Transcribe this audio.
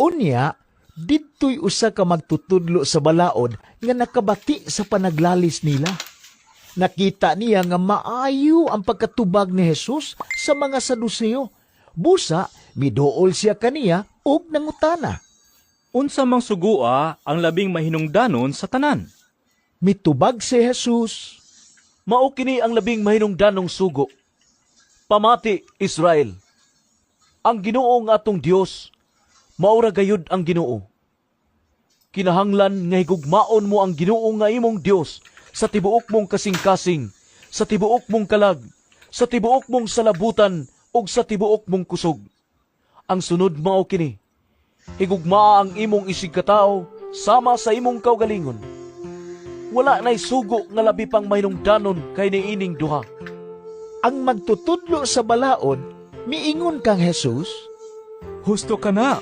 Unya, dito'y usa ka magtutudlo sa balaod nga nakabati sa panaglalis nila. Nakita niya nga maayo ang pagkatubag ni Jesus sa mga Saduseo. Busa, miduol siya kaniya og nangutana. Unsa mang sugua ang labing mahinungdanon sa tanan? Mitubag si Jesus. Mao kini ang labing mahinungdanong sugo. Pamati, Israel. Ang Ginoo nga atong Dios, maura gayud ang Ginoo. Kinahanglan nga higugmaon mo ang Ginoo nga imong Dios sa tibuok mong kasing-kasing, sa tibuok mong kalag, sa tibuok mong salabutan, ug sa tibuok mong kusog. Ang sunod mao kini, higugmaa ang imong isig katao sama sa imong kaugalingon. Wala na'y sugo nga labi pang mahinungdanon kay niining duha. Ang magtutudlo sa balaod, miingon kang Jesus, Husto ka na,